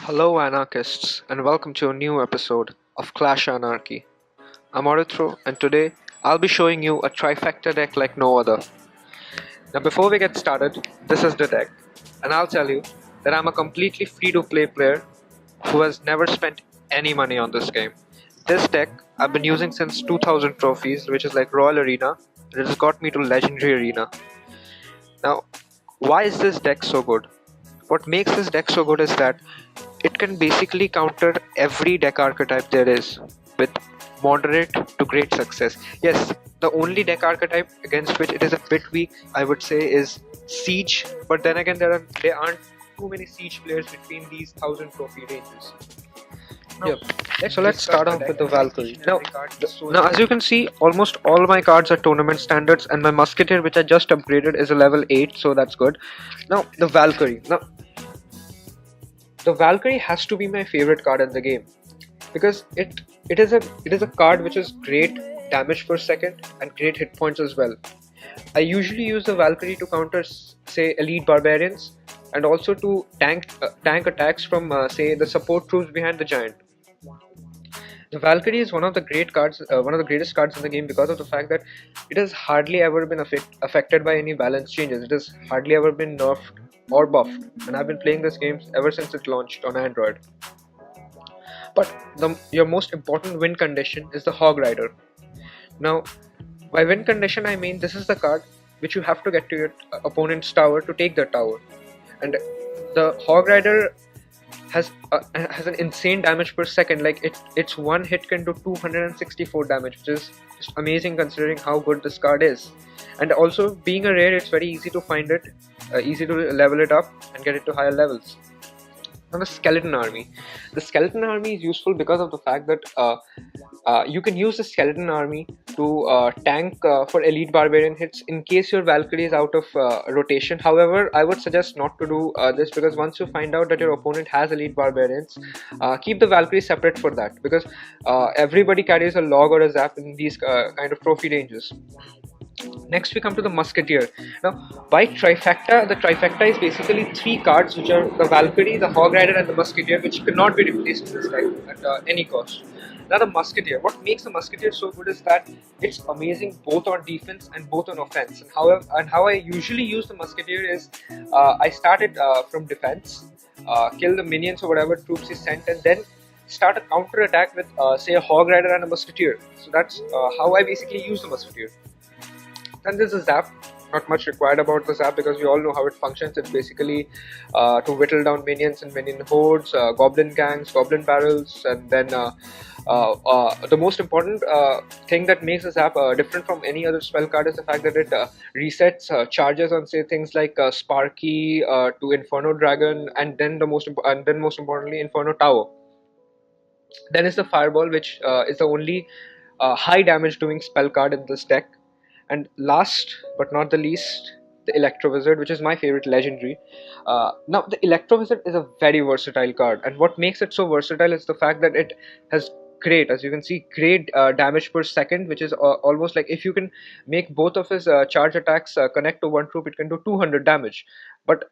Hello, anarchists, and welcome to a new episode of Clash Anarchy. I'm Audithro, and today I'll be showing you a trifecta deck like no other. Now, before we get started, this is the deck, and I'll tell you that I'm a completely free to play player who has never spent any money on this game. This deck I've been using since 2000 trophies, which is like Royal Arena, and it has got me to Legendary Arena. Now, why is this deck so good? What makes this deck so good is that it can basically counter every deck archetype there is with moderate to great success. Yes, the only deck archetype against which it is a bit weak, I would say, is Siege. But then again, there aren't too many Siege players between these 1000 trophy ranges. So let's start off with the Valkyrie. Now, as you can see, almost all my cards are tournament standards, and my Musketeer, which I just upgraded, is a level 8, so that's good. Now, the Valkyrie. The Valkyrie has to be my favorite card in the game because it is a card which is great damage per second and great hit points as well. I usually use the Valkyrie to counter, say, elite barbarians, and also to tank attacks from, say, the support troops behind the giant. The Valkyrie is one of the greatest cards in the game because of the fact that it has hardly ever been affected by any balance changes. It has hardly ever been nerfed or buffed, and I've been playing this game ever since it launched on Android. But your most important win condition is the Hog Rider. Now, by win condition, I mean this is the card which you have to get to your opponent's tower to take the tower, and the Hog Rider has an insane damage per second. Like its one hit can do 264 damage, which is just amazing considering how good this card is. And also, being a rare, it's very easy to find it, easy to level it up and get it to higher levels. Now, the Skeleton Army. The Skeleton Army is useful because of the fact that you can use the Skeleton Army to tank for elite barbarian hits in case your Valkyrie is out of rotation. However, I would suggest not to do this because once you find out that your opponent has elite barbarians, keep the Valkyrie separate for that because everybody carries a log or a zap in these kind of trophy ranges. Next we come to the Musketeer. Now, by Trifecta, the Trifecta is basically 3 cards which are the Valkyrie, the Hog Rider and the Musketeer, which cannot be replaced in this deck at any cost. Now the Musketeer, what makes the Musketeer so good is that it's amazing both on defense and both on offense. And how I usually use the Musketeer is I start it from defense, kill the minions or whatever troops is sent, and then start a counter attack with say a Hog Rider and a Musketeer. So that's how I basically use the Musketeer. Then there's a zap. Not much required about the zap because we all know how it functions. It's basically to whittle down minions and minion hordes, goblin gangs, goblin barrels, and then the most important thing that makes a zap different from any other spell card is the fact that it resets charges on, say, things like Sparky to Inferno Dragon, and then most importantly Inferno Tower. Then is the Fireball, which is the only high damage doing spell card in this deck. And last but not the least, the ELECTRO WIZARD, which is my favorite legendary. Now, the ELECTRO WIZARD is a very versatile card, and what makes it so versatile is the fact that it has great, as you can see, great damage per second, which is almost like if you can make both of his charge attacks connect to one troop, it can do 200 damage. But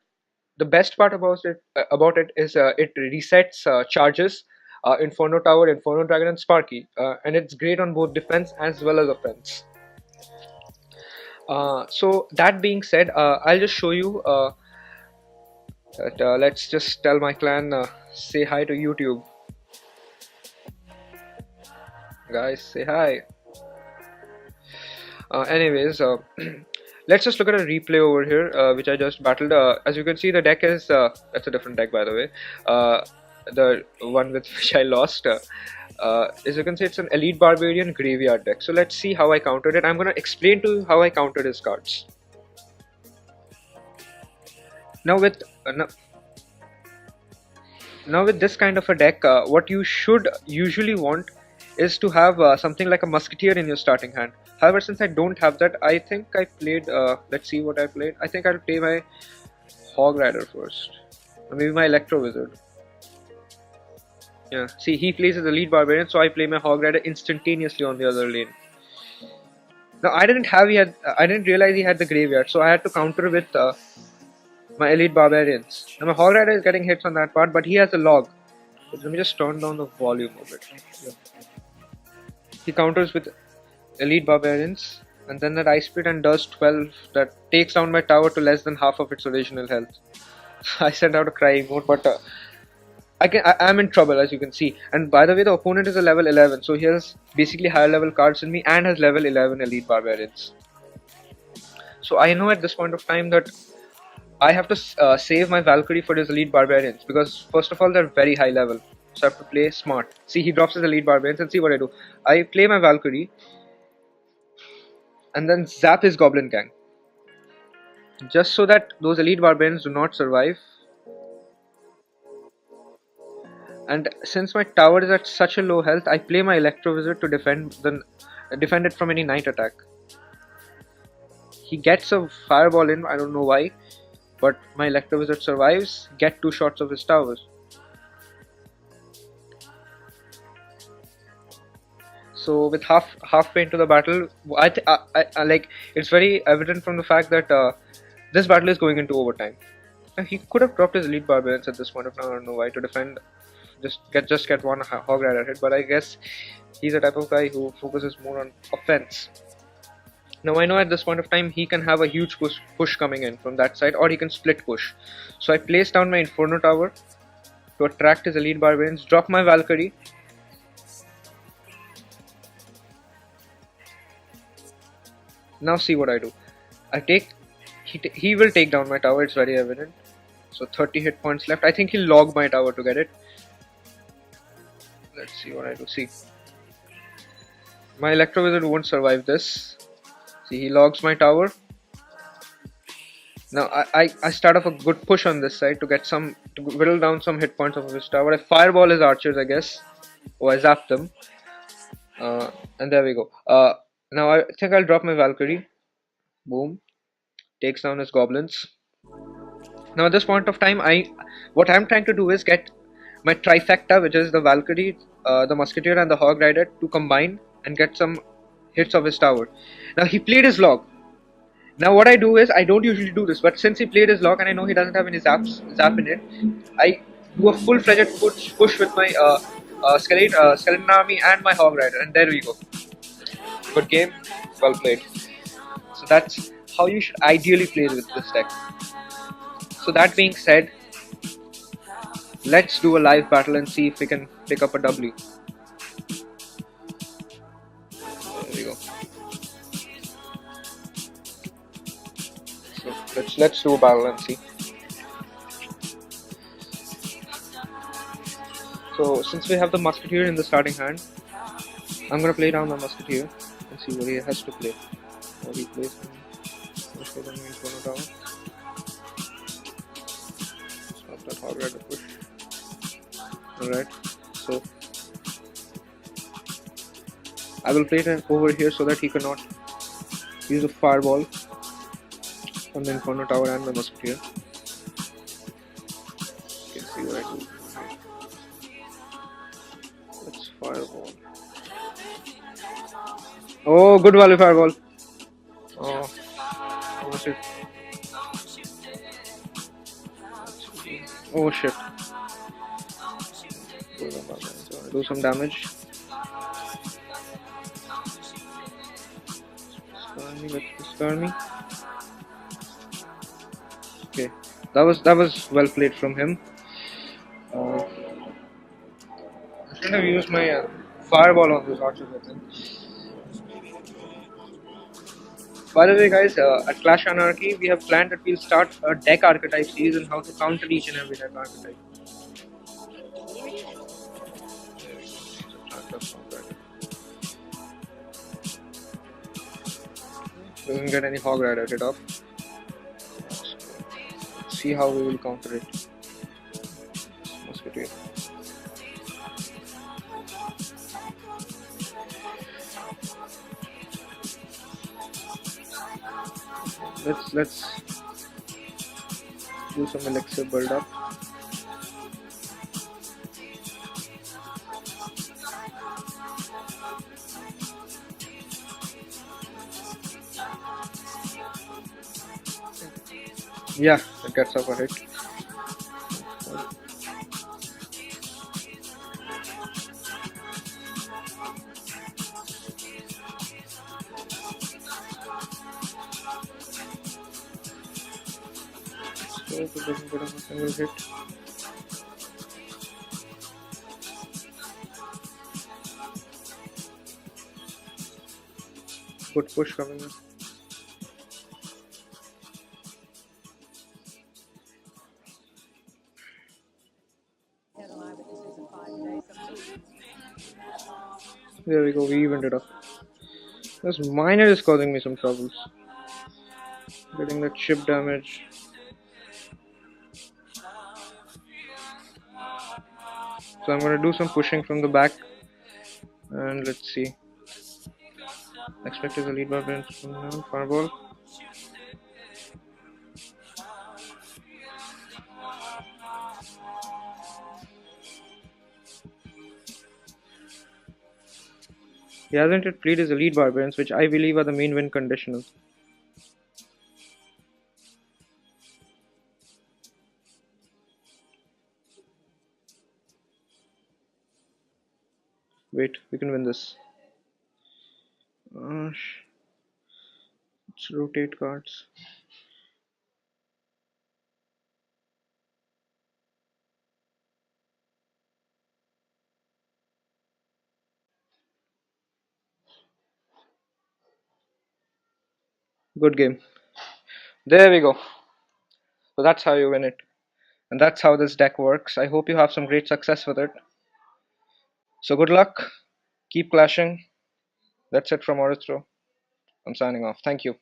the best part about it is it resets charges, Inferno Tower, Inferno Dragon, and Sparky, and it's great on both defense as well as offense. So that being said, I'll just show you that let's just tell my clan say hi to YouTube. Guys, say hi. Anyways, let's just look at a replay over here which I just battled. As you can see, the deck is that's a different deck, by the way, the one with which I lost. As you can see, it's an elite barbarian graveyard deck. So let's see how I countered it. I'm going to explain to you how I countered his cards. Now with this kind of a deck, what you should usually want is to have something like a Musketeer in your starting hand. However, since I don't have that, I think I played, let's see what I played. I think I'll play my Hog Rider first, or maybe my ELECTRO WIZARD. Yeah, see, he plays as a lead barbarian, so I play my Hog Rider instantaneously on the other lane. Now I didn't realize he had the graveyard, so I had to counter with my elite barbarians. Now my Hog Rider is getting hits on that part, but he has a log. Let me just turn down the volume of it. Yeah. He counters with Elite Barbarians, and then that Ice Spit and does 12 that takes down my tower to less than half of its original health. I sent out a crying mode, but I'm in trouble, as you can see. And by the way, the opponent is a level 11, so he has basically higher level cards than me and has level 11 Elite Barbarians. So I know at this point of time that I have to save my Valkyrie for his Elite Barbarians, because first of all they're very high level, so I have to play smart. See, he drops his Elite Barbarians, and see what I do. I play my Valkyrie and then zap his Goblin Gang, just so that those Elite Barbarians do not survive. And since my tower is at such a low health, I play my Electro Wizard to defend it from any Knight attack. He gets a Fireball in, I don't know why, but my Electro Wizard survives, get 2 shots of his towers. So with halfway into the battle, I like, it's very evident from the fact that this battle is going into overtime. He could have dropped his Elite Barbarians at this point of time, I don't know why, to defend, just get one Hog Rider hit, but I guess he's a type of guy who focuses more on offense. Now I know at this point of time he can have a huge push coming in from that side, or he can split push. So I place down my Inferno Tower to attract his Elite Barbarians, drop my Valkyrie. Now see what I do. He will take down my tower, it's very evident. So 30 hit points left. I think he'll log my tower to get it. Let's see what I do. See, my Electro Wizard won't survive this. See, he logs my tower. Now I start off a good push on this side to whittle down some hit points of his tower. I fireball his archers, I guess. Oh, I zapped them. And there we go. Now I think I'll drop my Valkyrie. Boom. Takes down his goblins. Now at this point of time, what I'm trying to do is get my Trifecta, which is the Valkyrie, the Musketeer and the Hog Rider, to combine and get some hits of his tower. Now he played his log. Now what I do is, I don't usually do this, but since he played his log and I know he doesn't have any zap in it, I do a full-fledged push with my skeleton army and my Hog Rider, and there we go. Good game, well played. So that's how you should ideally play with this deck. So that being said, let's do a live battle and see if we can pick up a W. There we go. So let's do a battle and see. So since we have the Musketeer in the starting hand, I'm gonna play down the Musketeer and see what he has to play. What he plays. Tower. Stop that Hog Rider push. Alright, so I will play it over here so that he cannot use a fireball on the Inferno Tower and the Musketeer. You can see what I do. Let's fireball. Oh, good value fireball. Oh, shit. Oh shit. Do some damage. Spare me. Okay, that was well played from him. I should have used my fireball on those archers, I think. By the way, guys, at Clash Anarchy, we have planned that we'll start a deck archetype series and how to counter each and every deck archetype. Doesn't get any Hog Rider hit off. Let's see how we will counter it. Musketeer. Let's do some elixir build up. Yeah, it gets up a hit. Hope it doesn't get a single hit. Good push coming in. There we go, we evened it up. This miner is causing me some troubles. Getting the chip damage. So I'm gonna do some pushing from the back. And let's see. Expect is a lead bar bench from now. Fireball. He hasn't yet played his elite barbarians, which I believe are the main win conditional. Wait, we can win this. Let's rotate cards. Good game. There we go. So that's how you win it. And that's how this deck works. I hope you have some great success with it. So good luck. Keep clashing. That's it from Orithro. I'm signing off. Thank you.